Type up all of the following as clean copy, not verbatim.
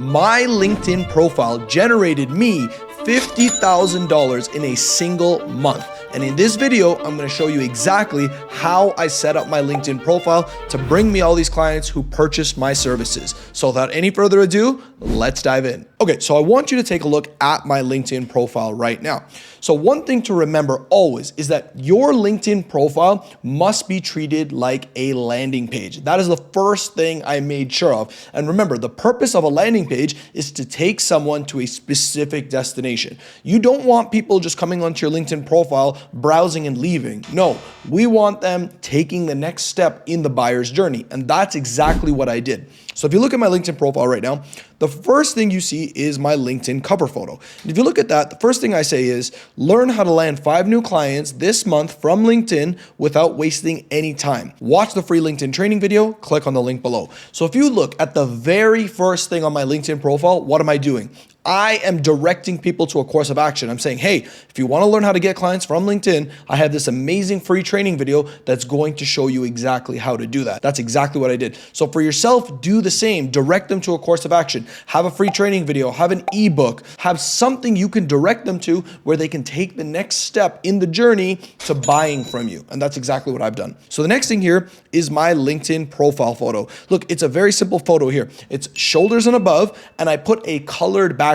my LinkedIn profile generated me $50,000 in a single month. And in this video, I'm gonna show you exactly how I set up my LinkedIn profile to bring me all these clients who purchased my services. So without any further ado, let's dive in. Okay, so I want you to take a look at my LinkedIn profile right now. So one thing to remember always is that your LinkedIn profile must be treated like a landing page. That is the first thing I made sure of. And remember, the purpose of a landing page is to take someone to a specific destination. You don't want people just coming onto your LinkedIn profile, browsing and leaving. No, we want them taking the next step in the buyer's journey. And that's exactly what I did. So if you look at my LinkedIn profile right now, the first thing you see is my LinkedIn cover photo. And if you look at that, the first thing I say is learn how to land 5 new clients this month from LinkedIn without wasting any time. Watch the free LinkedIn training video, click on the link below. So if you look at the very first thing on my LinkedIn profile, what am I doing? I am directing people to a course of action. I'm saying, hey, if you want to learn how to get clients from LinkedIn, I have this amazing free training video that's going to show you exactly how to do that. That's exactly what I did. So for yourself, do the same. Direct them to a course of action. Have a free training video, have an ebook, have something you can direct them to where they can take the next step in the journey to buying from you. And that's exactly what I've done. So the next thing here is my LinkedIn profile photo. Look, it's a very simple photo here. It's shoulders and above, and I put a colored background.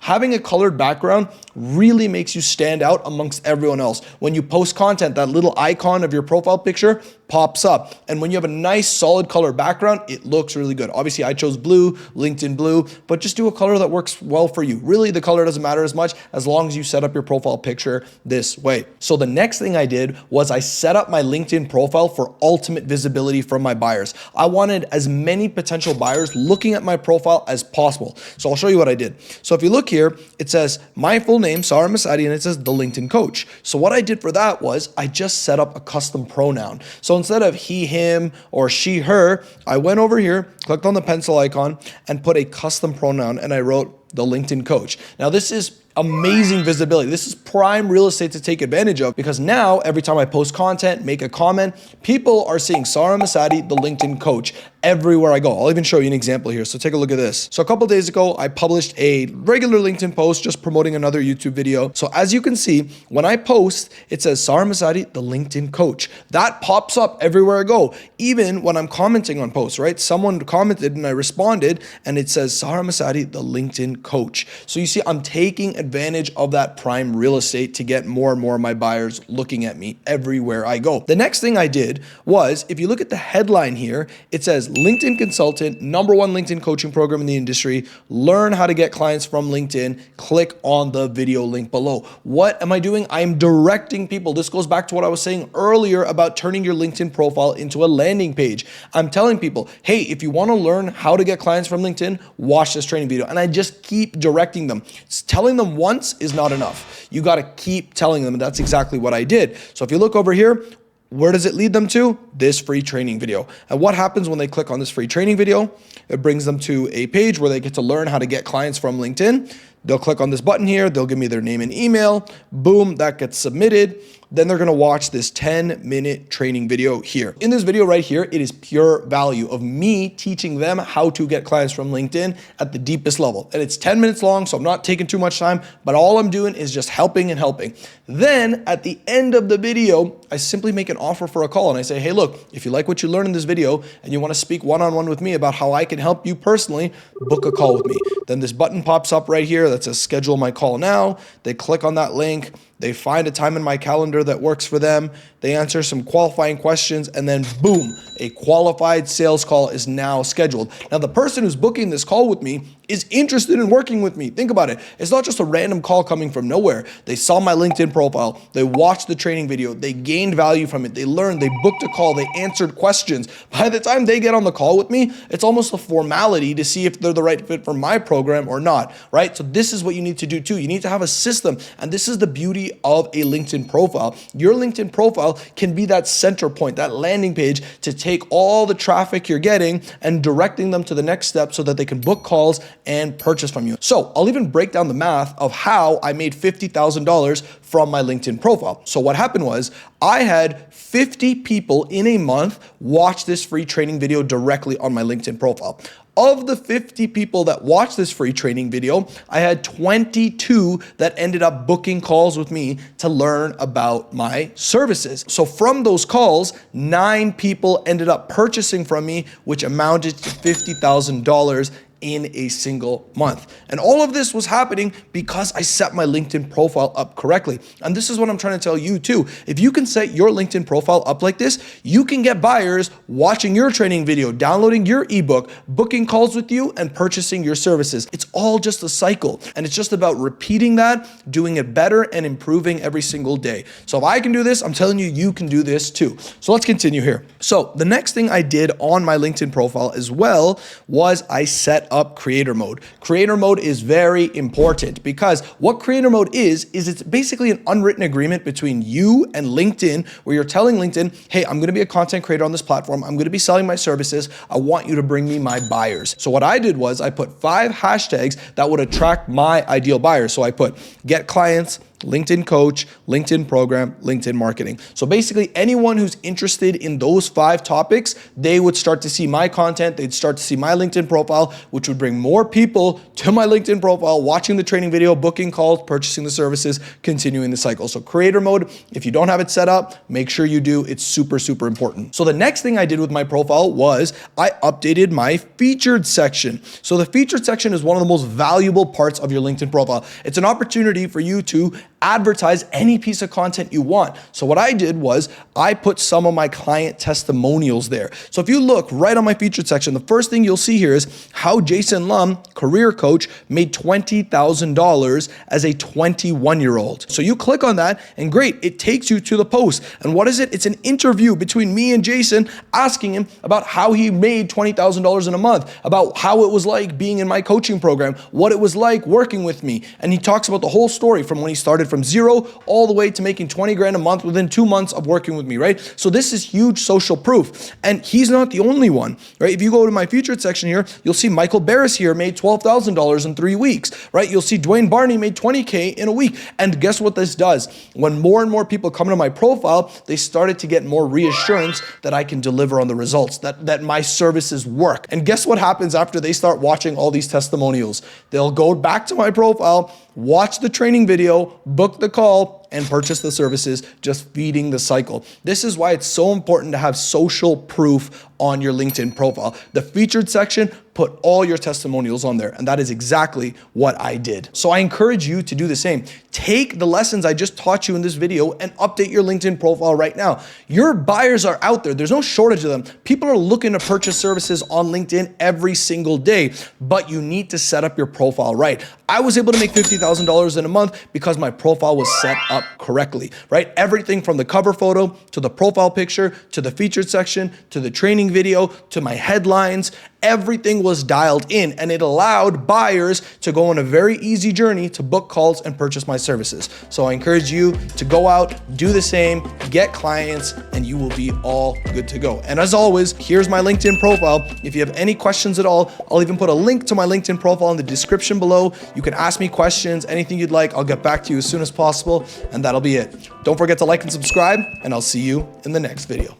Having a colored background really makes you stand out amongst everyone else. When you post content, that little icon of your profile picture pops up. And when you have a nice solid color background, it looks really good. Obviously, I chose blue, LinkedIn blue, but just do a color that works well for you. Really, the color doesn't matter as much as long as you set up your profile picture this way. So the next thing I did was I set up my LinkedIn profile for ultimate visibility from my buyers. I wanted as many potential buyers looking at my profile as possible. So I'll show you what I did. So if you look here, it says my full name, Saurabh Masadi, and it says the LinkedIn coach. So what I did for that was I just set up a custom pronoun. So instead of he, him, or she, her, I went over here, clicked on the pencil icon, and put a custom pronoun, and I wrote the LinkedIn coach. Now this is amazing visibility. This is prime real estate to take advantage of because now every time I post content, make a comment, people are seeing Saurabh Masadi, the LinkedIn coach, everywhere I go. I'll even show you an example here. So take a look at this. So a couple days ago, I published a regular LinkedIn post just promoting another YouTube video. So as you can see, when I post, it says Saurabh Masadi, the LinkedIn coach. That pops up everywhere I go. Even when I'm commenting on posts, right? Someone commented and I responded and it says Saurabh Masadi, the LinkedIn coach. So you see, I'm taking advantage of that prime real estate to get more and more of my buyers looking at me everywhere I go. The next thing I did was, if you look at the headline here, it says LinkedIn consultant, #1 LinkedIn coaching program in the industry, learn how to get clients from LinkedIn, click on the video link below. What am I doing? I am directing people. This goes back to what I was saying earlier about turning your LinkedIn profile into a landing page. I'm telling people, hey, if you want to learn how to get clients from LinkedIn, watch this training video. And I just keep directing them. Telling them once is not enough. You got to keep telling them, and that's exactly what I did. So if you look over here, where does it lead them to? This free training video. And what happens when they click on this free training video? It brings them to a page where they get to learn how to get clients from LinkedIn. They'll click on this button here. They'll give me their name and email. Boom, that gets submitted. Then they're going to watch this 10-minute training video here. In this video right here, it is pure value of me teaching them how to get clients from LinkedIn at the deepest level. And it's 10 minutes long, so I'm not taking too much time, but all I'm doing is just helping and helping. Then at the end of the video, I simply make an offer for a call and I say, hey, look, if you like what you learned in this video and you want to speak one-on-one with me about how I can help you personally, book a call with me. Then this button pops up right here that says schedule my call now. They click on that link. They find a time in my calendar that works for them. They answer some qualifying questions and then boom, a qualified sales call is now scheduled. Now the person who's booking this call with me is interested in working with me. Think about it. It's not just a random call coming from nowhere. They saw my LinkedIn profile. They watched the training video. They gained value from it. They learned, they booked a call. They answered questions. By the time they get on the call with me, it's almost a formality to see if they're the right fit for my program or not, right? So this is what you need to do too. You need to have a system. And this is the beauty of a LinkedIn profile. Your LinkedIn profile can be that center point, that landing page to take all the traffic you're getting and directing them to the next step so that they can book calls and purchase from you. So I'll even break down the math of how I made $50,000 from my LinkedIn profile. So what happened was I had 50 people in a month watch this free training video directly on my LinkedIn profile. of the 50 people that watched this free training video, I had 22 that ended up booking calls with me to learn about my services. So from those calls, 9 people ended up purchasing from me, which amounted to $50,000 in a single month. And all of this was happening because I set my LinkedIn profile up correctly. And this is what I'm trying to tell you too. If you can set your LinkedIn profile up like this, you can get buyers watching your training video, downloading your ebook, booking calls with you, and purchasing your services. It's all just a cycle. And it's just about repeating that, doing it better, and improving every single day. So if I can do this, I'm telling you, you can do this too. So let's continue here. So the next thing I did on my LinkedIn profile as well was I set up creator mode. Creator mode is very important because what creator mode is it's basically an unwritten agreement between you and LinkedIn where you're telling LinkedIn, hey, I'm going to be a content creator on this platform. I'm going to be selling my services. I want you to bring me my buyers. So what I did was I put 5 hashtags that would attract my ideal buyers. So I put get clients, LinkedIn coach, LinkedIn program, LinkedIn marketing. So basically anyone who's interested in those 5 topics, they would start to see my content. They'd start to see my LinkedIn profile, which would bring more people to my LinkedIn profile, watching the training video, booking calls, purchasing the services, continuing the cycle. So creator mode, if you don't have it set up, make sure you do. It's super, super important. So the next thing I did with my profile was I updated my featured section. So the featured section is one of the most valuable parts of your LinkedIn profile. It's an opportunity for you to advertise any piece of content you want. So what I did was I put some of my client testimonials there. So if you look right on my featured section, the first thing you'll see here is how Jason Lum, career coach, made $20,000 as a 21-year-old. So you click on that and great, it takes you to the post. And what is it? It's an interview between me and Jason asking him about how he made $20,000 in a month, about how it was like being in my coaching program, what it was like working with me. And he talks about the whole story from when he started from zero all the way to making 20 grand a month within 2 months of working with me, right? So this is huge social proof. And he's not the only one, right? If you go to my featured section here, you'll see Michael Barris here made $12,000 in 3 weeks, right? You'll see Dwayne Barney made 20K in a week. And guess what this does? When more and more people come to my profile, they started to get more reassurance that I can deliver on the results, that my services work. And guess what happens after they start watching all these testimonials? They'll go back to my profile, watch the training video, book the call, and purchase the services, just feeding the cycle. This is why it's so important to have social proof on your LinkedIn profile. The featured section, put all your testimonials on there. And that is exactly what I did. So I encourage you to do the same. Take the lessons I just taught you in this video and update your LinkedIn profile right now. Your buyers are out there. There's no shortage of them. People are looking to purchase services on LinkedIn every single day, but you need to set up your profile right. I was able to make $50,000 in a month because my profile was set up correctly, right? Everything from the cover photo to the profile picture to the featured section to the training video to my headlines, everything was dialed in, and it allowed buyers to go on a very easy journey to book calls and purchase my services. So I encourage you to go out, do the same, get clients, and you will be all good to go. And as always, here's my LinkedIn profile. If you have any questions at all, I'll even put a link to my LinkedIn profile in the description below. You can ask me questions, anything you'd like. I'll get back to you as soon as possible, and that'll be it. Don't forget to like and subscribe, and I'll see you in the next video.